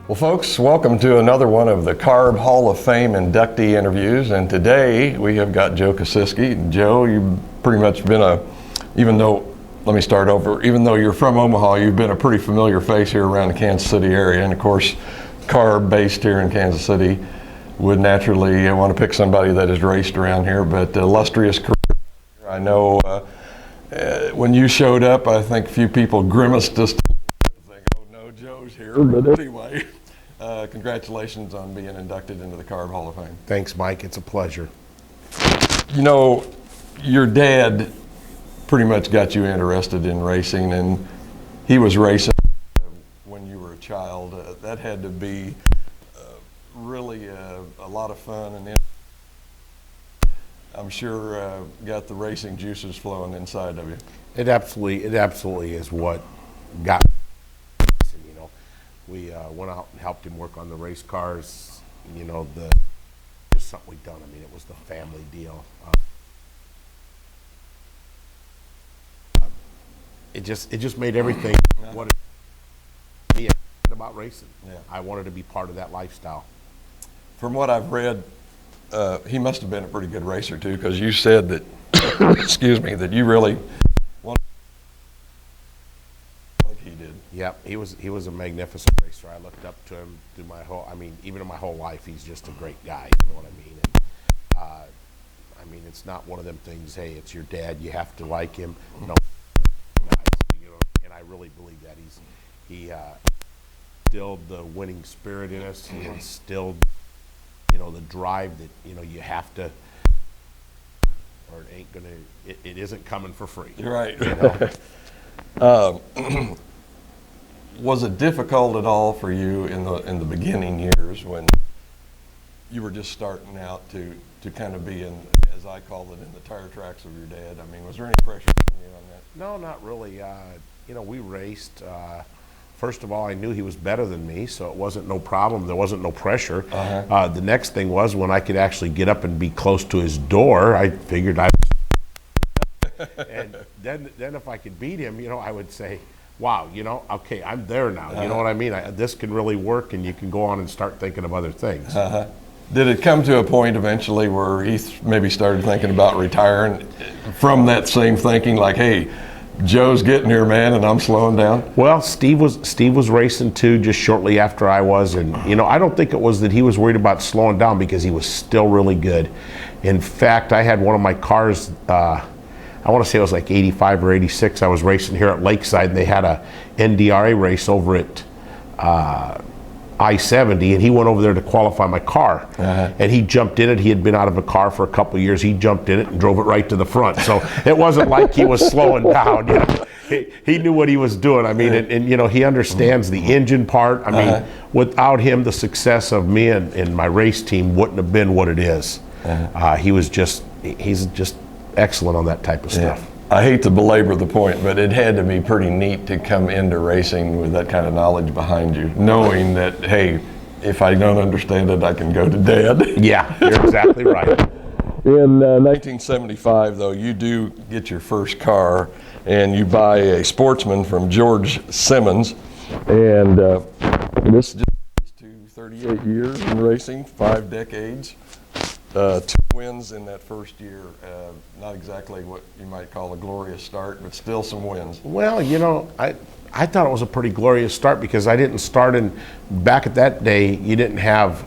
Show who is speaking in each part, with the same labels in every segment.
Speaker 1: Well, folks, welcome to another one of the CARB Hall of Fame inductee interviews. And today we have got Joe Kosiski. Joe, you've pretty much been even though you're from Omaha, you've been a pretty familiar face here around the Kansas City area. And of course, CARB based here in Kansas City would naturally want to pick somebody that has raced around here, but illustrious career. I know when you showed up, I think a few people grimaced just saying, oh no, Joe's here. But anyway, congratulations on being inducted into the CARB Hall of Fame.
Speaker 2: Thanks, Mike. It's a pleasure.
Speaker 1: You know, your dad pretty much got you interested in racing, and he was racing when you were a child. That had to be really a lot of fun, and I'm sure got the racing juices flowing inside of you. It
Speaker 2: absolutely is what got me. You know, we went out and helped him work on the race cars. You know, just something we'd done. I mean, it was the family deal. It just made everything what it about racing. Yeah. I wanted to be part of that lifestyle.
Speaker 1: From what I've read, he must have been a pretty good racer too, because you said that, excuse me, that you really wanted like he did.
Speaker 2: Yep, he was a magnificent racer. I looked up to him through even in my whole life. He's just a great guy. You know what I mean? And, it's not one of them things. Hey, it's your dad. You have to like him. No. I really believe that he instilled the winning spirit in us. He instilled, the drive that you have to, or it ain't gonna. It isn't coming for free.
Speaker 1: You're right. Was it difficult at all for you in the beginning years when you were just starting out to kind of be in, as I call it, in the tire tracks of your dad? I mean, was there any pressure on you on that?
Speaker 2: No, not really. We raced. First of all, I knew he was better than me, so it wasn't no problem. There wasn't no pressure. Uh-huh. The next thing was when I could actually get up and be close to his door, I figured and then if I could beat him, I would say, wow, okay, I'm there now. Uh-huh. You know what I mean? This can really work, and you can go on and start thinking of other things.
Speaker 1: Uh-huh. Did it come to a point eventually where he maybe started thinking about retiring from that same thinking, like, hey, Joe's getting here, man, and I'm slowing down?
Speaker 2: Well, Steve was racing too, just shortly after I was, and I don't think it was that he was worried about slowing down, because he was still really good. In fact, I had one of my cars. I want to say it was like '85 or '86. I was racing here at Lakeside, and they had a NDRA race over at I-70, and he went over there to qualify my car. Uh-huh. And he jumped in it. He had been out of a car for a couple of years. He jumped in it and drove it right to the front. So it wasn't like he was slowing down. He knew what he was doing. I mean, and he understands the engine part. I mean, without him, the success of me and my race team wouldn't have been what it is. Uh-huh. He's just excellent on that type of stuff.
Speaker 1: Yeah. I hate to belabor the point, but it had to be pretty neat to come into racing with that kind of knowledge behind you, knowing that, hey, if I don't understand it, I can go to Dad.
Speaker 2: Yeah, you're exactly right.
Speaker 1: In 1975, though, you do get your first car, and you buy a Sportsman from George Simmons, and this just leads to 38 years in racing, 5 decades. 2 wins in that first year. Not exactly what you might call a glorious start, but still some wins.
Speaker 2: Well, I thought it was a pretty glorious start, because I didn't start back at that day, you didn't have,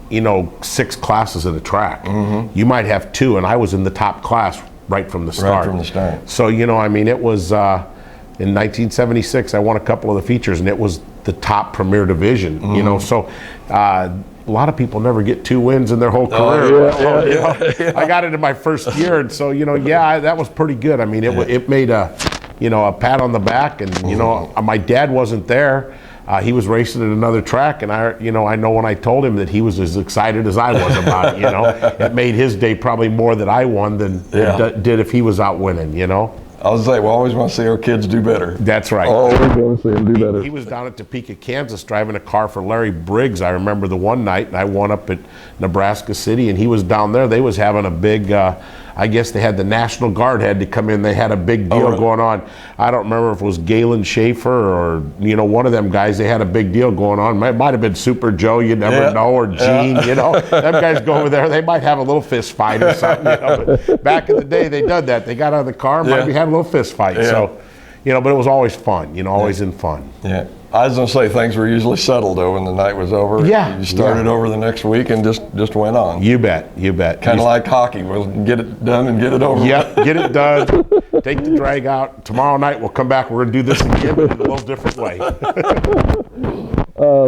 Speaker 2: 6 classes at a track. Mm-hmm. You might have 2, and I was in the top class right from the start.
Speaker 1: Right from the start.
Speaker 2: So, it was, in 1976, I won a couple of the features, and it was the top premier division, mm-hmm. So, a lot of people never get 2 wins in their whole career. Yeah. I got it in my first year, and so that was pretty good. I mean, it made a pat on the back, and my dad wasn't there. He was racing at another track, and I know when I told him that he was as excited as I was about it. It made his day probably more that I won than it did if he was out winning.
Speaker 1: I was like, we always want to see our kids do better.
Speaker 2: That's right.
Speaker 1: Always want to see them do better.
Speaker 2: He was down at Topeka, Kansas, driving a car for Larry Briggs. I remember the one night, and I won up at Nebraska City, and he was down there. They was having a big, I guess they had the National Guard had to come in. They had a big deal going on. I don't remember if it was Galen Schaefer or, you know, one of them guys. They had a big deal going on. It might have been Super Joe, you never know, or Gene, you know. Them guys go over there, they might have a little fist fight or something, you know. But back in the day, they did that. They got out of the car, maybe had a little fist fight. So, you know, but it was always fun, you know, always in fun.
Speaker 1: Yeah. I was going to say, things were usually settled, though, when the night was over.
Speaker 2: Yeah.
Speaker 1: You started over the next week and just went on.
Speaker 2: You bet, you bet.
Speaker 1: Kind of like hockey. We'll get it done and get it over.
Speaker 2: Yep, get it done. Take the drag out. Tomorrow night we'll come back. We're going to do this again in a little different way.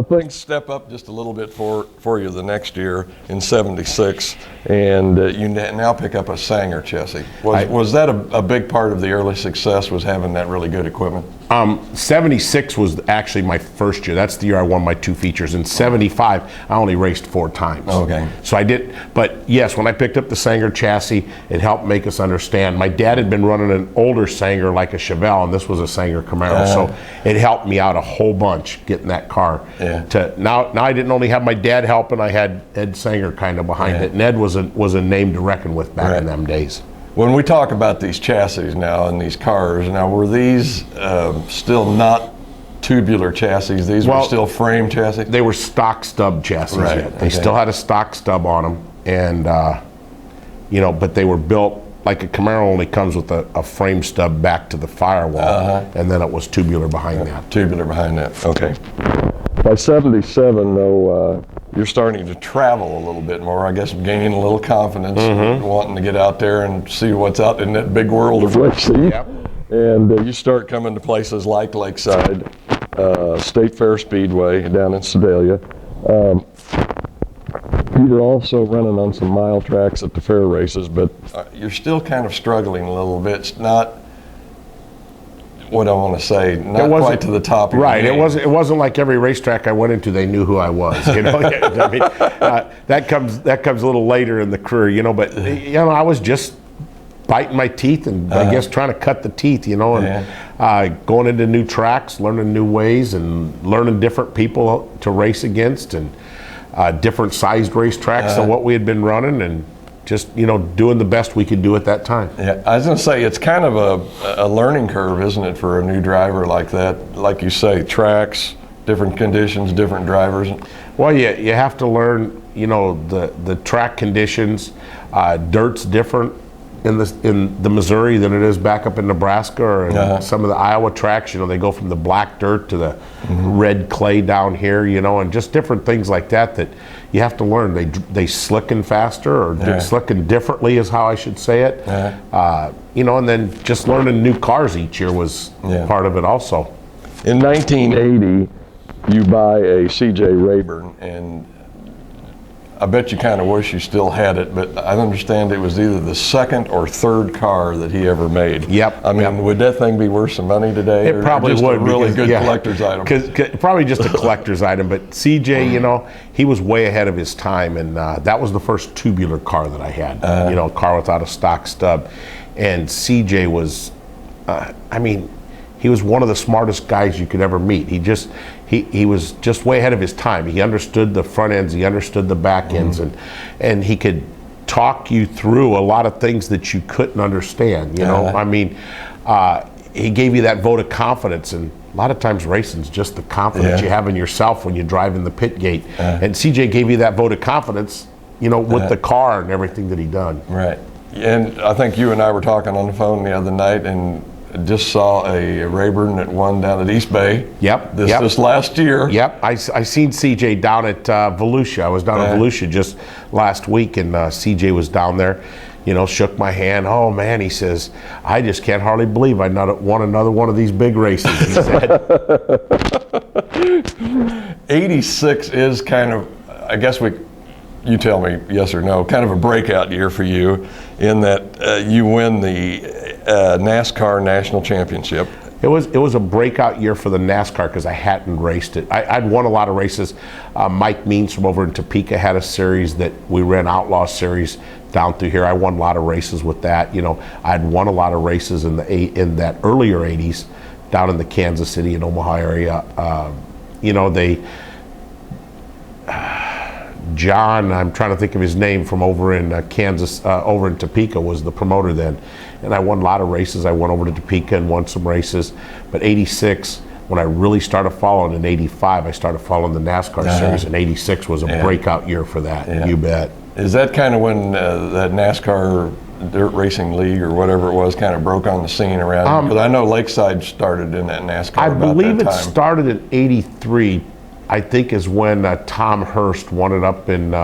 Speaker 1: Things step up just a little bit for you the next year in '76, and you now pick up a Sanger chassis. Was that a big part of the early success, was having that really good equipment?
Speaker 2: 76 was actually my first year. That's the year I won my 2 features. In 75, I only raced 4 times.
Speaker 1: Okay.
Speaker 2: So I did, but yes, when I picked up the Sanger chassis, it helped make us understand. My dad had been running an older Sanger like a Chevelle, and this was a Sanger Camaro. So it helped me out a whole bunch getting that car. Now I didn't only have my dad helping, I had Ed Sanger kind of behind it. And Ed was a name to reckon with back in them days.
Speaker 1: When we talk about these chassis now and these cars, now were these still not tubular chassis? These were still frame chassis?
Speaker 2: They were stock stub chassis yet. They still had a stock stub on them, and you know, but they were built like a Camaro only comes with a frame stub back to the firewall, and then it was tubular behind that.
Speaker 1: Tubular behind that. Okay. By '77, though, you're starting to travel a little bit more, I guess, gaining a little confidence, wanting to get out there and see what's out in that big world of racing. And you start coming to places like Lakeside, State Fair Speedway down in Sedalia. You're also running on some mile tracks at the fair races, but you're still kind of struggling a little bit. It's not, what I want to say, not quite to the top of your game.
Speaker 2: It wasn't like every racetrack I went into, they knew who I was. You know, I mean, that comes a little later in the career. You know, but you know, I was just biting my teeth and I guess trying to cut the teeth. You know, and going into new tracks, learning new ways, and learning different people to race against, and different sized racetracks than what we had been running, and just, you know, doing the best we could do at that time. Yeah,
Speaker 1: I was going to say, it's kind of a learning curve, isn't it, for a new driver like that? Like you say, tracks, different conditions, different drivers.
Speaker 2: Well, you have to learn, you know, the track conditions. Dirt's different in the Missouri than it is back up in Nebraska or in some of the Iowa tracks. You know, they go from the black dirt to the red clay down here, you know, and just different things like that you have to learn. They slicken faster or slicken differently is how I should say it. You know, and then just learning new cars each year was part of it also.
Speaker 1: In 1980, you buy a C.J. Rayburn, and I bet you kind of wish you still had it, but I understand it was either the second or third car that he ever made.
Speaker 2: Yep.
Speaker 1: I mean, would that thing be worth some money today?
Speaker 2: It probably
Speaker 1: just
Speaker 2: would.
Speaker 1: A really good collector's item.
Speaker 2: Probably just a collector's item, but CJ, you know, he was way ahead of his time, and that was the first tubular car that I had. You know, a car without a stock stub, and CJ was, I mean, he was one of the smartest guys you could ever meet. He was just way ahead of his time. He understood the front ends, he understood the back ends, and he could talk you through a lot of things that you couldn't understand. You know, I mean, he gave you that vote of confidence, and a lot of times racing's just the confidence you have in yourself when you drive in the pit gate. And CJ gave you that vote of confidence, you know, with the car and everything that he done.
Speaker 1: Right. And I think you and I were talking on the phone the other night, and just saw a Rayburn that won down at East Bay. This last year.
Speaker 2: I seen CJ down at Volusia. I was down at Volusia just last week, and CJ was down there. You know, shook my hand. Oh man, he says, I just can't hardly believe I not won another one of these big races. He said.
Speaker 1: 86 is kind of, I guess you tell me yes or no, kind of a breakout year for you in that you win the NASCAR National Championship.
Speaker 2: It was a breakout year for the NASCAR because I hadn't raced it. I'd won a lot of races. Mike Means from over in Topeka had a series that we ran, Outlaw Series, down through here. I won a lot of races with that. You know, I'd won a lot of races in that earlier '80s down in the Kansas City and Omaha area. You know, John, I'm trying to think of his name, from over in Kansas, over in Topeka, was the promoter then. And I won a lot of races. I went over to Topeka and won some races. But '86, when I really started following, in '85, I started following the NASCAR series, and '86 was a breakout year for that, you bet.
Speaker 1: Is that kind of when that NASCAR Dirt Racing League or whatever it was kind of broke on the scene around? Because I know Lakeside started in that NASCAR
Speaker 2: I
Speaker 1: about
Speaker 2: believe
Speaker 1: that
Speaker 2: it
Speaker 1: time.
Speaker 2: started in '83, I think, is when Tom Hurst won it up in,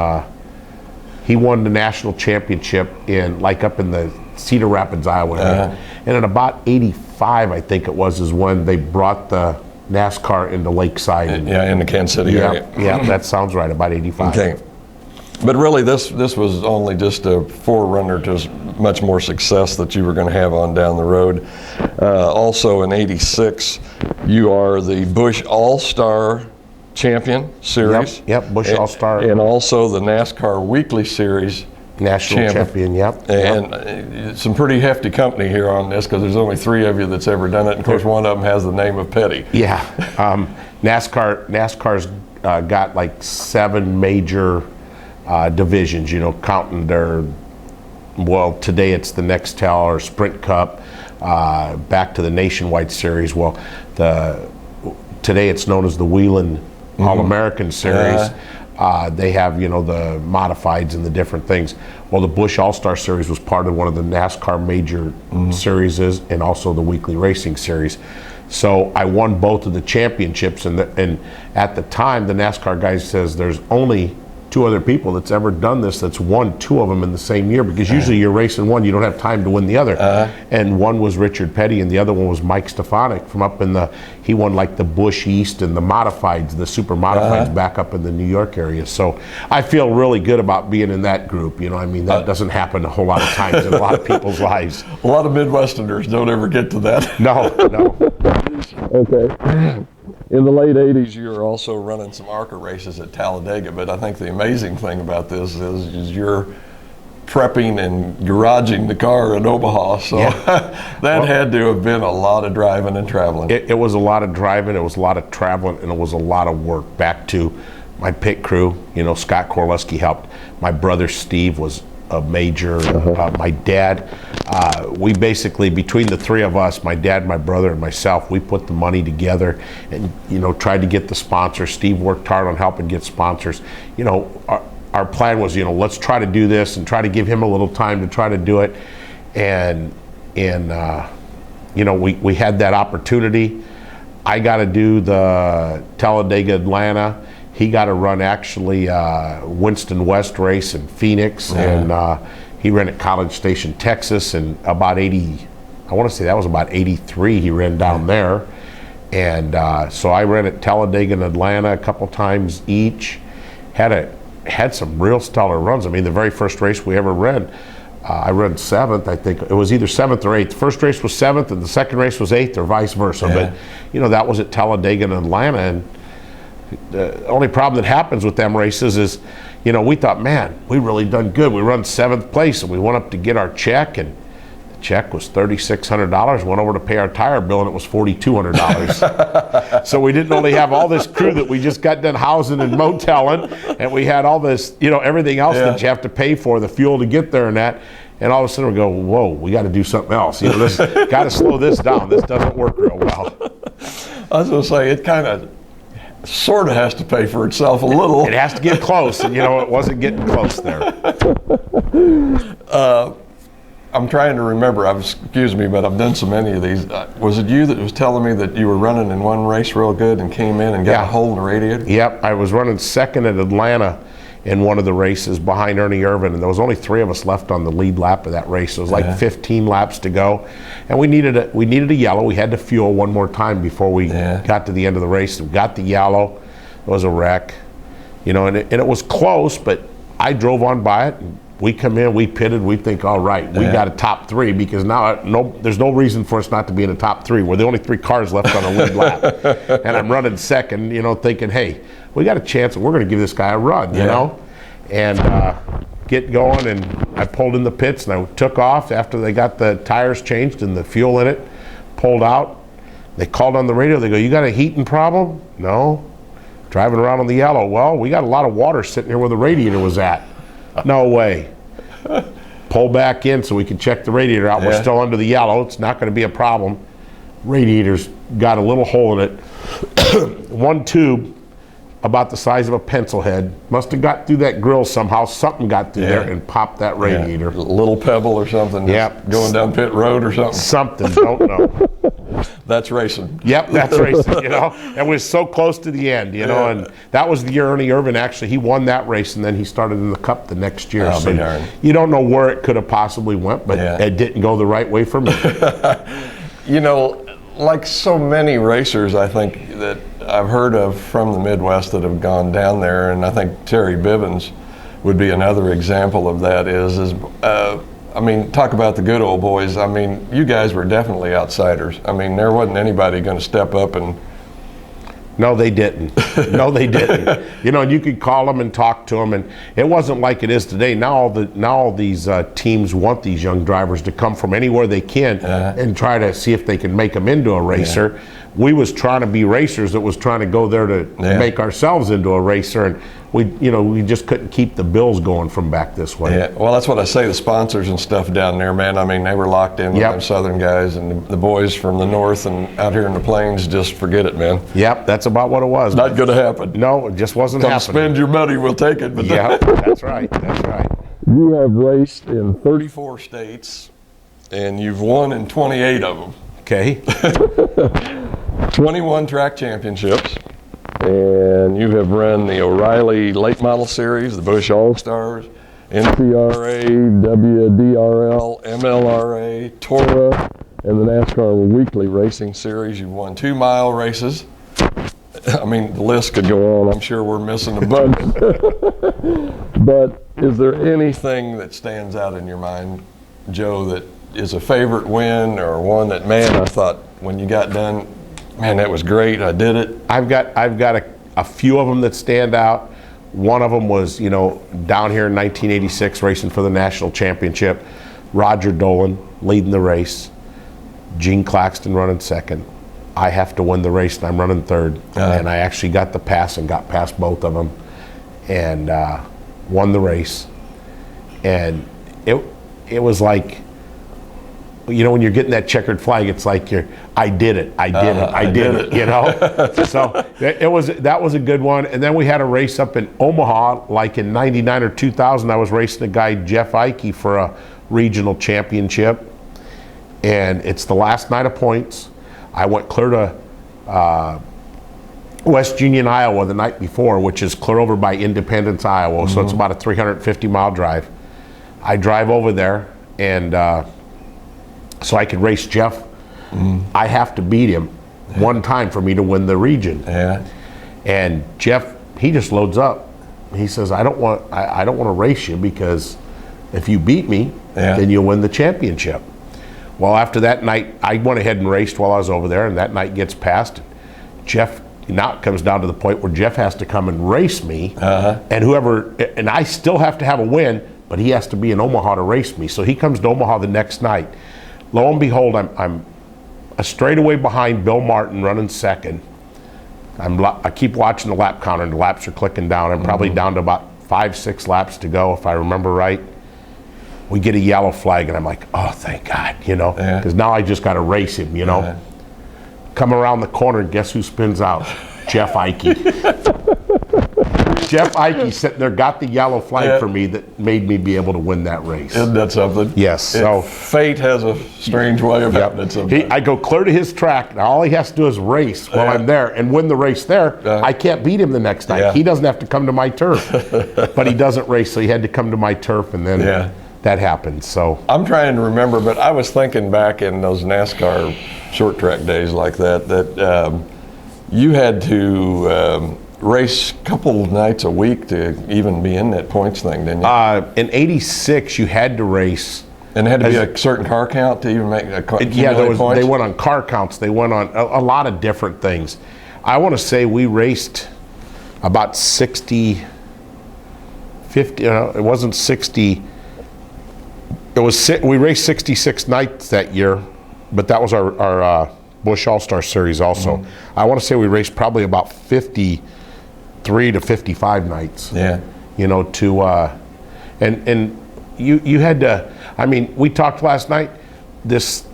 Speaker 2: he won the national championship up in the Cedar Rapids, Iowa area. And in about '85, I think it was, is when they brought the NASCAR into Lakeside.
Speaker 1: In the Kansas City area.
Speaker 2: Yeah, that sounds right, about '85.
Speaker 1: Okay. But really, this was only just a forerunner to much more success that you were going to have on down the road. Also in '86, you are the Busch All-Star Champion Series.
Speaker 2: Yep, Busch All-Star.
Speaker 1: And also the NASCAR Weekly Series
Speaker 2: National champion, yep.
Speaker 1: And some pretty hefty company here on this, because there's only 3 of you that's ever done it. And of course, one of them has the name of Petty.
Speaker 2: Yeah, NASCAR's got like 7 major divisions, you know, counting their, well, today it's the Nextel or Sprint Cup, back to the Nationwide Series. Well, today it's known as the Whelen All-American Series. They have, you know, the modifieds and the different things. Well, the Busch All-Star Series was part of one of the NASCAR major series, and also the Weekly Racing Series. So I won both of the championships, and at the time, the NASCAR guy says there's only 2 other people that's ever done this that's won 2 of them in the same year, because usually you're racing one, you don't have time to win the other. And one was Richard Petty, and the other one was Mike Stefanik from up in he won like the Busch East and the modifieds, the super modifieds back up in the New York area. So I feel really good about being in that group. You know, I mean, that doesn't happen a whole lot of times in a lot of people's lives.
Speaker 1: A lot of Midwesterners don't ever get to that.
Speaker 2: No.
Speaker 1: Okay. In the late '80s, you were also running some ARCA races at Talladega, but I think the amazing thing about this is you're prepping and garaging the car in Omaha, so that had to have been a lot of driving and traveling.
Speaker 2: It was a lot of driving, it was a lot of traveling, and it was a lot of work. Back to my pit crew, you know, Scott Korleski helped. My brother Steve was a major, my dad, we basically, between the 3 of us, my dad, my brother, and myself, we put the money together and, you know, tried to get the sponsors. Steve worked hard on helping get sponsors. You know, our plan was, you know, let's try to do this and try to give him a little time to try to do it. And you know, we had that opportunity. I got to do the Talladega Atlanta. He got to run actually Winston West race in Phoenix, and he ran at College Station, Texas, and about I want to say that was about '83 he ran down there. And so I ran at Talladega and Atlanta a couple times each. Had some real stellar runs. I mean, the very first race we ever ran, I ran 7th. I think it was either 7th or 8th. The first race was 7th, and the second race was 8th, or vice versa. But you know, that was at Talladega and Atlanta. And the only problem that happens with them races is, you know, we thought, man, we really done good. We run 7th place, and we went up to get our check, and the check was $3,600. Went over to pay our tire bill, and it was $4,200. So we didn't only have all this crew that we just got done housing and moteling, and we had all this, you know, everything else that you have to pay for, the fuel to get there and that. And all of a sudden we go, whoa, we got to do something else. You know, this got to slow this down. This doesn't work real well.
Speaker 1: I was going to say, it kind of sort of has to pay for itself a little.
Speaker 2: It has to get close, and you know, it wasn't getting close there.
Speaker 1: I'm trying to remember, excuse me, but I've done so many of these. Was it you that was telling me that you were running in one race real good and came in and got a hole in the radiator?
Speaker 2: Yep, I was running 2nd at Atlanta in one of the races behind Ernie Irvin, and there was only 3 of us left on the lead lap of that race. It was like 15 laps to go, and we needed a yellow. We had to fuel one more time before we got to the end of the race. We got the yellow. It was a wreck, you know, and it was close, but I drove on by it, and We come in, we pitted, we think, all right, we got a top 3 because now there's no reason for us not to be in the top 3. We're the only 3 cars left on the lead lap. And I'm running second, thinking, hey, we got a chance. We're going to give this guy a run, you know? And get going, and I pulled in the pits, and I took off after they got the tires changed and the fuel in it, pulled out. They called on the radio. They go, you got a heating problem? No. Driving around on the yellow. Well, we got a lot of water sitting here where the radiator was at. No way. Pull back in so we can check the radiator out. We're still under the yellow. It's not going to be a problem. Radiator's got a little hole in it. One tube about the size of a pencil head. Must have got through that grill somehow. Something got through there and popped that radiator.
Speaker 1: A little pebble or something.
Speaker 2: Yep.
Speaker 1: Going down pit road or something.
Speaker 2: Something. Don't know.
Speaker 1: That's racing.
Speaker 2: Yep, that's racing, And we're so close to the end, and that was the year Ernie Irvin, actually, he won that race, and then he started in the Cup the next year.
Speaker 1: So darn.
Speaker 2: You don't know where it could have possibly went, but it didn't go the right way for me.
Speaker 1: Like so many racers, I think, that I've heard of from the Midwest that have gone down there, and I think Terry Bivens would be another example of that, talk about the good old boys. You guys were definitely outsiders. There wasn't anybody going to step up and...
Speaker 2: No, they didn't. No, they didn't. And you could call them and talk to them, and it wasn't like it is today. Now all these teams want these young drivers to come from anywhere they can and try to see if they can make them into a racer. We was trying to be racers that was trying to go there to make ourselves into a racer, and we just couldn't keep the bills going from back this way.
Speaker 1: Yeah, well, that's what I say. The sponsors and stuff down there, man. They were locked in with them Southern guys, and the boys from the north and out here in the plains, just forget it, man.
Speaker 2: Yep, that's about what it was.
Speaker 1: Not going to happen.
Speaker 2: No, it just wasn't happening.
Speaker 1: Spend your money, we'll take it. But
Speaker 2: that's right. That's right.
Speaker 1: You have raced in 34 states, and you've won in 28 of them.
Speaker 2: Okay.
Speaker 1: 21 track championships, and you have run the O'Reilly Late Model Series, the Busch All-Stars, NCRA, WDRL, MLRA, Tora, and the NASCAR Weekly Racing Series. You've won 2-mile races. The list could go on. I'm sure we're missing a bunch. But is there anything that stands out in your mind, Joe, that is a favorite win, or one that, man, I thought when you got done, man, that was great, I did it?
Speaker 2: I've got a few of them that stand out. One of them was, down here in 1986, racing for the national championship. Roger Dolan leading the race. Gene Claxton running second. I have to win the race, and I'm running third. And I actually got the pass and got past both of them, and won the race. And it was like, when you're getting that checkered flag, it's like I did it. So that was a good one. And then we had a race up in Omaha, like in '99 or 2000. I was racing a guy, Jeff Ike, for a regional championship. And it's the last night of points. I went clear to West Union, Iowa the night before, which is clear over by Independence, Iowa. So it's about a 350-mile drive. I drive over there, and so I could race Jeff. I have to beat him one time for me to win the region. And Jeff, he just loads up. He says, I don't want to race you, because if you beat me, then you'll win the championship. Well, after that night, I went ahead and raced while I was over there, and that night gets passed. Jeff, now it comes down to the point where Jeff has to come and race me, and I still have to have a win, but he has to be in Omaha to race me. So he comes to Omaha the next night. Lo and behold, I'm a straightaway behind Bill Martin running second. I keep watching the lap counter, and the laps are clicking down. I'm probably down to about 5-6 laps to go, if I remember right. We get a yellow flag, and I'm like, oh, thank God, because now I just got to race him, Come around the corner, and guess who spins out? Jeff Ike. Jeff Ike sitting there got the yellow flag for me that made me be able to win that race.
Speaker 1: Isn't that something?
Speaker 2: Yes. So
Speaker 1: fate has a strange way of happening sometimes.
Speaker 2: I go clear to his track, and all he has to do is race while I'm there and win the race there. I can't beat him the next night. He doesn't have to come to my turf. But he doesn't race, so he had to come to my turf, and then that happened. So
Speaker 1: I'm trying to remember, but I was thinking back in those NASCAR short track days like that you had to race a couple nights a week to even be in that points thing, didn't you?
Speaker 2: In '86, you had to race.
Speaker 1: And it had to be a certain car count to even make points?
Speaker 2: They went on car counts. They went on a lot of different things. I want to say we raced about 50, it wasn't 60. We raced 66 nights that year, but that was our Busch All-Star Series also. Mm-hmm. I want to say we raced probably about 53 to 55 nights.
Speaker 1: Yeah.
Speaker 2: You know, and you had to, I mean, we talked last night, this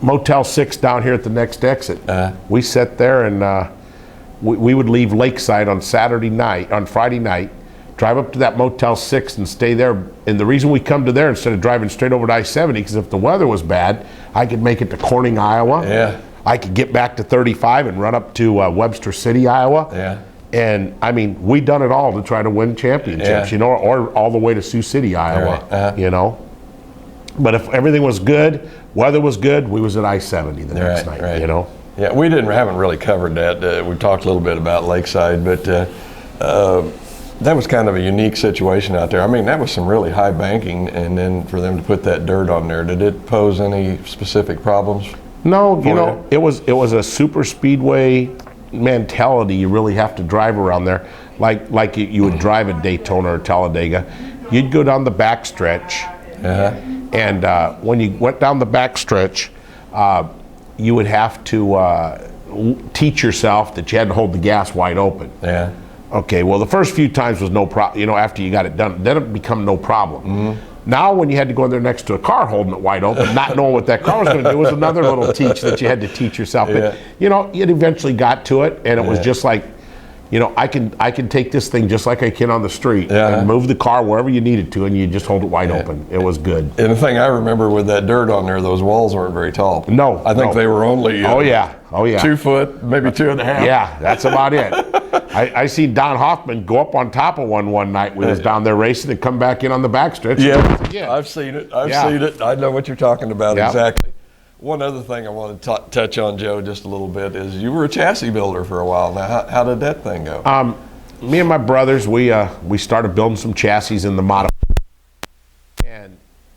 Speaker 2: Motel 6 down here at the next exit. We sat there and we would leave Lakeside on Friday night, drive up to that Motel 6 and stay there. And the reason we come to there instead of driving straight over to I-70, because if the weather was bad, I could make it to Corning, Iowa.
Speaker 1: Yeah.
Speaker 2: I could get back to 35 and run up to Webster City, Iowa.
Speaker 1: Yeah.
Speaker 2: And I mean, we done it all to try to win championships, you know, or all the way to Sioux City, Iowa, you know. But if everything was good, weather was good, we was at I-70 the next night, you know.
Speaker 1: Yeah, we haven't really covered that. We talked a little bit about Lakeside, but that was kind of a unique situation out there. I mean, that was some really high banking, and then for them to put that dirt on there, did it pose any specific problems?
Speaker 2: No, you know, it was a super speedway mentality. You really have to drive around there like you would drive at Daytona or Talladega. You'd go down the backstretch, and when you went down the backstretch, you would have to teach yourself that you had to hold the gas wide open.
Speaker 1: Yeah.
Speaker 2: Okay, well, the first few times was no problem, you know, after you got it done, then it become no problem. Mm-hmm. Now, when you had to go in there next to a car holding it wide open, not knowing what that car was going to do, was another little teach that you had to teach yourself.
Speaker 1: Yeah.
Speaker 2: But, you know, it eventually got to it, and it was just like, you know, I can take this thing just like I can on the street and move the car wherever you needed to, and you just hold it wide open. It was good.
Speaker 1: And the thing I remember with that dirt on there, those walls weren't very tall.
Speaker 2: No.
Speaker 1: I think they were only 2 foot, maybe 2.5.
Speaker 2: Yeah, that's about it. I seen Don Hoffman go up on top of one night. We was down there racing and come back in on the backstretch.
Speaker 1: Yeah, I've seen it. I've seen it. I know what you're talking about exactly. One other thing I want to touch on, Joe, just a little bit, is you were a chassis builder for a while. Now, how did that thing go?
Speaker 2: Me and my brothers, we started building some chassis in the model. And,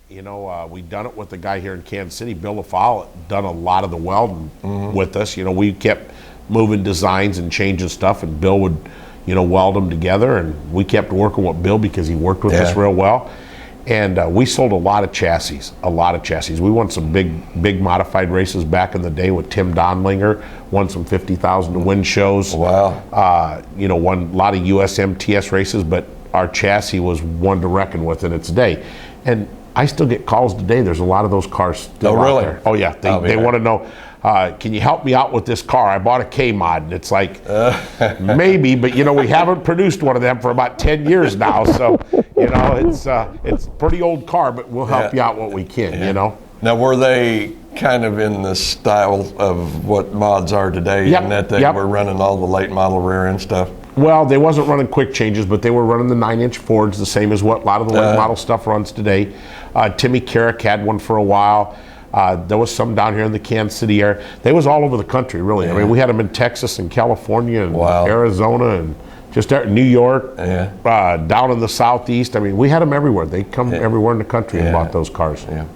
Speaker 2: you know, we done it with a guy here in Kansas City, Bill LaFolle, done a lot of the welding with us. You know, we kept moving designs and changing stuff, and Bill would, you know, weld them together, and we kept working with Bill because he worked with us real well. And we sold a lot of chassis. We won some big modified races back in the day with Tim Donlinger, won some 50,000 to win shows.
Speaker 1: Wow.
Speaker 2: You know, won a lot of USMTS races, but our chassis was one to reckon with in its day. And I still get calls today. There's a lot of those cars still out there. Oh, yeah. They want to know, can you help me out with this car? I bought a K-Mod. And it's like, maybe, but, you know, we haven't produced one of them for about 10 years now. So, you know, it's a pretty old car, but we'll help you out what we can, you know.
Speaker 1: Now, were they kind of in the style of what mods are today, in that they were running all the late model rear end stuff?
Speaker 2: Well, they wasn't running quick changes, but they were running the 9-inch Fords, the same as what a lot of the late model stuff runs today. Timmy Carrick had one for a while. There was some down here in the Kansas City area. They was all over the country, really. I mean, we had them in Texas and California and Arizona and just New York, down in the Southeast. I mean, we had them everywhere. They come everywhere in the country and bought those cars.
Speaker 1: Yeah.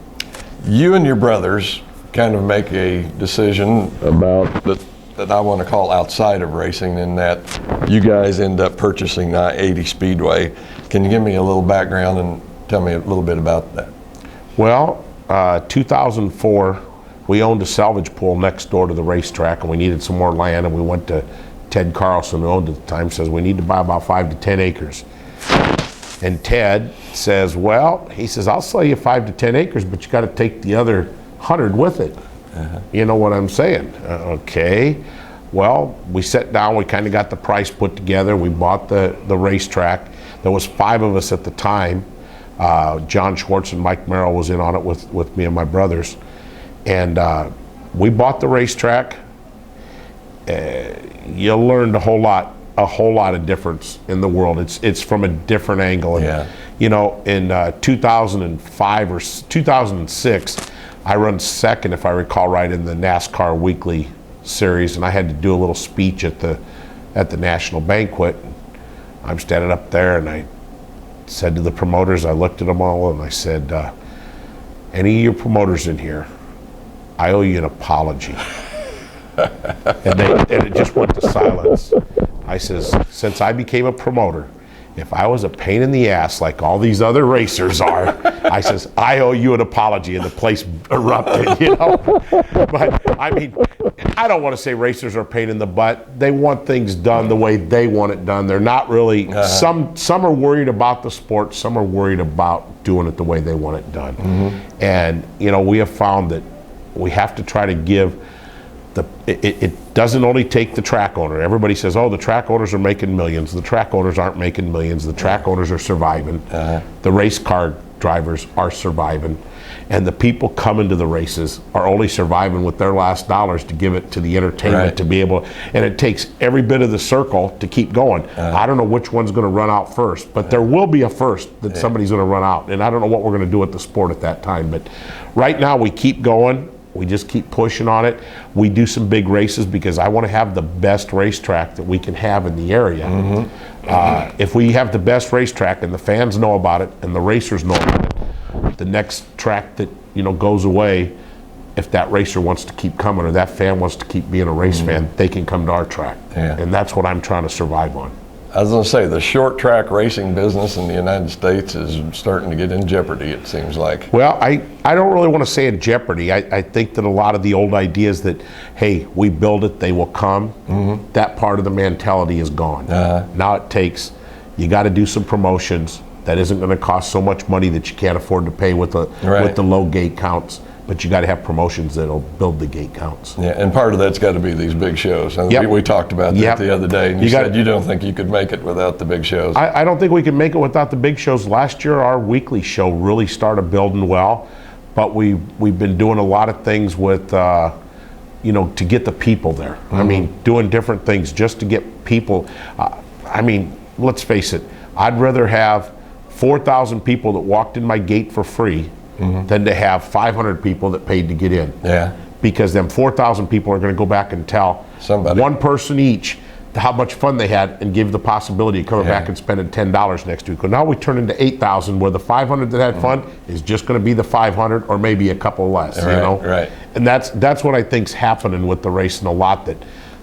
Speaker 1: You and your brothers kind of make a decision about that I want to call outside of racing, in that you guys end up purchasing 80 Speedway. Can you give me a little background and tell me a little bit about that?
Speaker 2: Well, 2004, we owned a salvage pool next door to the racetrack, and we needed some more land, and we went to Ted Carlson, who owned it at the time, says we need to buy about 5 to 10 acres. And Ted says, well, he says, I'll sell you 5 to 10 acres, but you got to take the other 100 with it. You know what I'm saying? Okay. Well, we sat down, we kind of got the price put together, we bought the racetrack. There was 5 of us at the time. John Schwartz and Mike Merrill was in on it with me and my brothers. And we bought the racetrack. You learned a whole lot of difference in the world. It's from a different angle. And, you know, in 2005 or 2006, I run second, if I recall right, in the NASCAR Weekly Series, and I had to do a little speech at the at the national banquet. I'm standing up there, and I said to the promoters, I looked at them all, and I said, any of your promoters in here, I owe you an apology. And it just went to silence. I says, since I became a promoter, if I was a pain in the ass like all these other racers are, I says, I owe you an apology, and the place erupted, you know? But, I mean, I don't want to say racers are a pain in the butt. They want things done the way they want it done. They're not really, some are worried about the sport, some are worried about doing it the way they want it done. And, you know, we have found that we have to try to give it doesn't only take the track owner. Everybody says, oh, the track owners are making millions. The track owners aren't making millions. The track owners are surviving. The race car drivers are surviving. And the people coming to the races are only surviving with their last dollars to give it to the entertainment to be able, and it takes every bit of the circle to keep going. I don't know which one's going to run out first, but there will be a first that somebody's going to run out. And I don't know what we're going to do with the sport at that time. But right now we keep going. We just keep pushing on it. We do some big races because I want to have the best racetrack that we can have in the area. If we have the best racetrack and the fans know about it and the racers know about it, the next track that, you know, goes away, if that racer wants to keep coming or that fan wants to keep being a race fan, they can come to our track. And that's what I'm trying to survive on.
Speaker 1: I was going to say, the short track racing business in the United States is starting to get in jeopardy, it seems like.
Speaker 2: Well, I don't really want to say in jeopardy. I think that a lot of the old ideas that, hey, we build it, they will come, that part of the mentality is gone. Now it takes, you got to do some promotions that isn't going to cost so much money that you can't afford to pay with the low gate counts. But you got to have promotions that'll build the gate counts.
Speaker 1: Yeah, and part of that's got to be these big shows. And we talked about that the other day, and you said you don't think you could make it without the big shows.
Speaker 2: I don't think we can make it without the big shows. Last year, our weekly show really started building well, but we've been doing a lot of things with, you know, to get the people there. I mean, doing different things just to get people. I mean, let's face it, I'd rather have 4,000 people that walked in my gate for free than to have 500 people that paid to get in. Because them 4,000 people are going to go back and tell one person each how much fun they had and give the possibility of coming back and spending $10 next week. Well, now we turn into 8,000 where the 500 that had fun is just going to be the 500 or maybe a couple less, you know? And that's what I think's happening with the racing a lot, that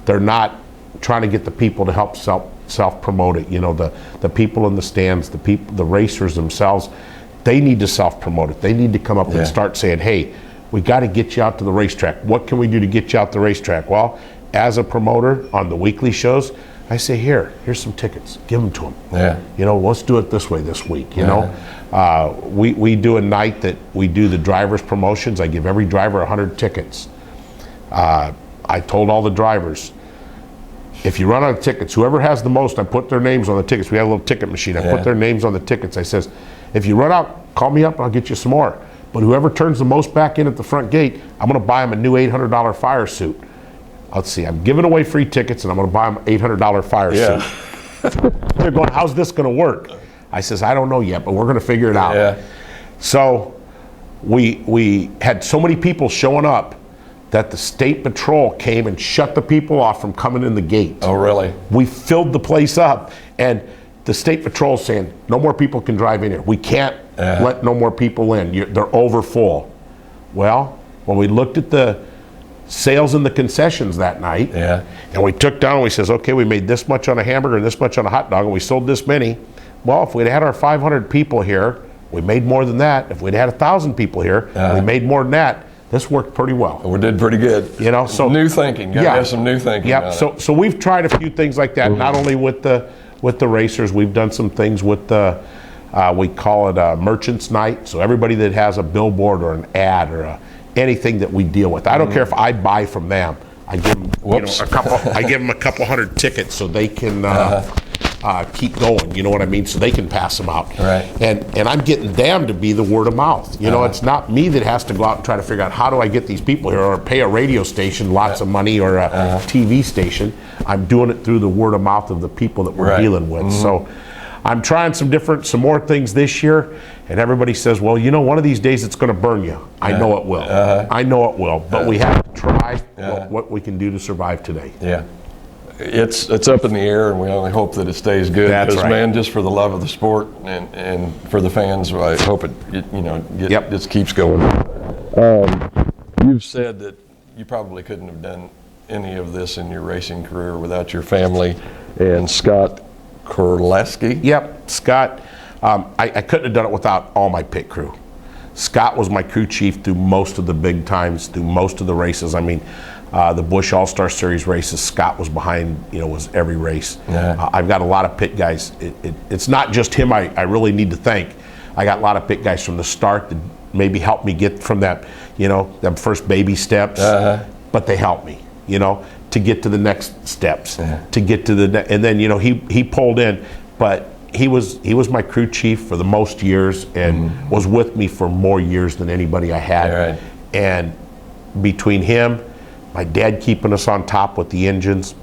Speaker 2: they're not trying to get the people to help self-promote it. You know, the people in the stands, the racers themselves, they need to self-promote it. They need to come up and start saying, hey, we got to get you out to the racetrack. What can we do to get you out to the racetrack? Well, as a promoter on the weekly shows, I say, here's some tickets. Give them to them. You know, let's do it this way this week, you know. We do a night that we do the drivers promotions. I give every driver 100 tickets. I told all the drivers, if you run out of tickets, whoever has the most, I put their names on the tickets. We have a little ticket machine. I put their names on the tickets. I says, if you run out, call me up and I'll get you some more. But whoever turns the most back in at the front gate, I'm going to buy them a new $800 fire suit. Let's see, I'm giving away free tickets and I'm going to buy them an $800 fire suit. They're going, how's this going to work? I says, I don't know yet, but we're going to figure it out. So we had so many people showing up that the state patrol came and shut the people off from coming in the gate.
Speaker 1: Oh, really?
Speaker 2: We filled the place up, and the state patrol saying, no more people can drive in here. We can't let no more people in. They're over full. Well, when we looked at the sales in the concessions that night, and we took down, we says, okay, we made this much on a hamburger and this much on a hot dog, and we sold this many. Well, if we'd had our 500 people here, we made more than that. If we'd had 1,000 people here, we made more than that. This worked pretty well.
Speaker 1: We did pretty good.
Speaker 2: You know, so
Speaker 1: new thinking. Got to have some new thinking.
Speaker 2: So we've tried a few things like that. Not only with the racers, we've done some things with the we call it a merchants night. So everybody that has a billboard or an ad or anything that we deal with, I don't care if I buy from them. I give them I give them a couple hundred tickets so they can keep going, you know what I mean? So they can pass them out. And I'm getting them to be the word of mouth. You know, it's not me that has to go out and try to figure out how do I get these people here or pay a radio station lots of money or a TV station. I'm doing it through the word of mouth of the people that we're dealing with. So I'm trying some more things this year, and everybody says, well, you know, one of these days it's going to burn you. I know it will. I know it will, but we have to try what we can do to survive today.
Speaker 1: it's up in the air, and we only hope that it stays good.
Speaker 2: That's
Speaker 1: Because,
Speaker 2: right.
Speaker 1: man, just for the love of the sport and for the fans, I hope it just keeps going. You've said that you probably couldn't have done any of this in your racing career without your family and Scott Kosiski.
Speaker 2: Yep, Scott. I couldn't have done it without all my pit crew. Scott was my crew chief through most of the big times, through most of the races. I mean, the Busch All-Star Series races, Scott was behind, was every race.
Speaker 1: Yeah.
Speaker 2: I've got a lot of pit guys. It's not just him I really need to thank. I got a lot of pit guys from the start that maybe helped me get from that, them first baby steps, but they helped me, to get to the next steps, to get to and then, he pulled in, but he was my crew chief for the most years and was with me for more years than anybody I had.
Speaker 1: Right.
Speaker 2: And between him, my dad keeping us on top with the engines,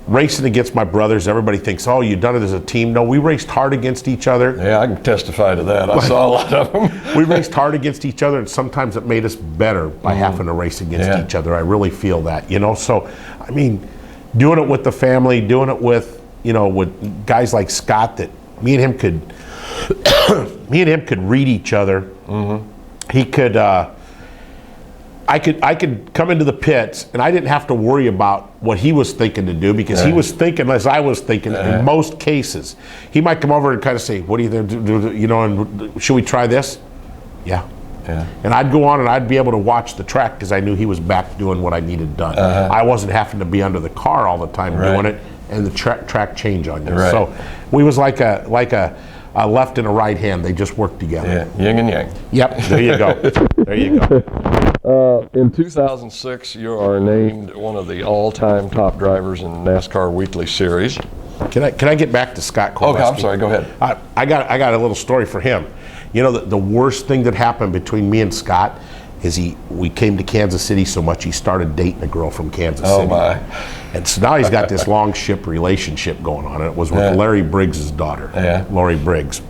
Speaker 2: racing against my brothers, everybody thinks, oh, you've done it as a team. No, we raced hard against each other.
Speaker 1: Yeah, I can testify to that. I saw a lot of them.
Speaker 2: We raced hard against each other, and sometimes it made us better by having to race against each other. I really feel that, So, I mean, doing it with the family, doing it with, with guys like Scott, that me and him could read each other. He could, I could come into the pits, and I didn't have to worry about what he was thinking to do, because he was thinking as I was thinking in most cases. He might come over and kind of say, what do you do, and should we try this? Yeah. And I'd go on and I'd be able to watch the track because I knew he was back doing what I needed done. I wasn't having to be under the car all the time doing it, and the track change on you. So we was like a left and a right hand. They just worked together.
Speaker 1: Yeah, yin and yang.
Speaker 2: Yep, there you go. There you go.
Speaker 1: In 2006, you are named one of the all-time top drivers in NASCAR Weekly Series.
Speaker 2: Can I get back to Scott Kosiski?
Speaker 1: Okay, I'm sorry. Go ahead.
Speaker 2: I got a little story for him. The worst thing that happened between me and Scott is we came to Kansas City so much he started dating a girl from Kansas City.
Speaker 1: Oh my!
Speaker 2: And so now he's got this long ship relationship going on. It was with Larry Briggs' daughter, Lori Briggs.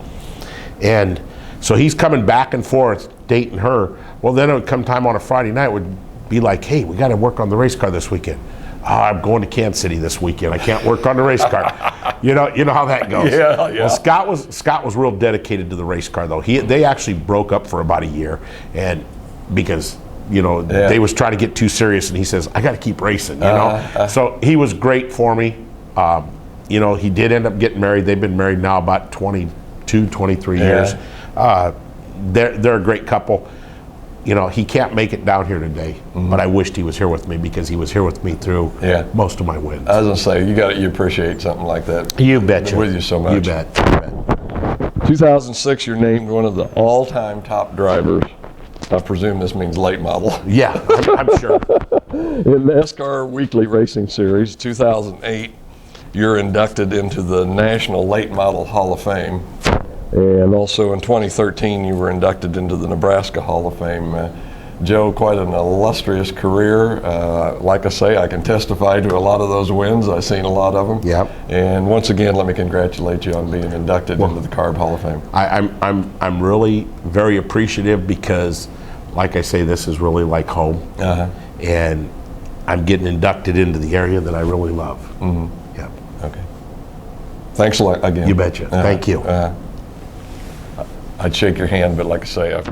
Speaker 2: And so he's coming back and forth dating her. Well, then it would come time on a Friday night, it would be like, hey, we got to work on the race car this weekend. Oh, I'm going to Kansas City this weekend. I can't work on the race car. You know how that goes.
Speaker 1: Yeah.
Speaker 2: Well, Scott was real dedicated to the race car, though. They actually broke up for about a year, and because they was trying to get too serious, and he says, I got to keep racing. So he was great for me. He did end up getting married. They've been married now about 22, 23 years. They're a great couple. He can't make it down here today, but I wished he was here with me, because he was here with me through most of my wins.
Speaker 1: I was gonna say, you appreciate something like that.
Speaker 2: You betcha.
Speaker 1: With you so much.
Speaker 2: You bet.
Speaker 1: 2006, you're named one of the all-time top drivers. I presume this means late model.
Speaker 2: Yeah, I'm sure.
Speaker 1: In NASCAR Weekly Racing Series 2008, you're inducted into the National Late Model Hall of Fame. And also in 2013, you were inducted into the Nebraska Hall of Fame. Joe, quite an illustrious career. Like I say, I can testify to a lot of those wins. I've seen a lot of them.
Speaker 2: Yep.
Speaker 1: And once again, let me congratulate you on being inducted into the CARB Hall of Fame.
Speaker 2: I'm really very appreciative, because, like I say, this is really like home. And I'm getting inducted into the area that I really love. Yep.
Speaker 1: Okay. Thanks a lot again.
Speaker 2: You betcha. Thank you.
Speaker 1: I'd shake your hand, but like I say,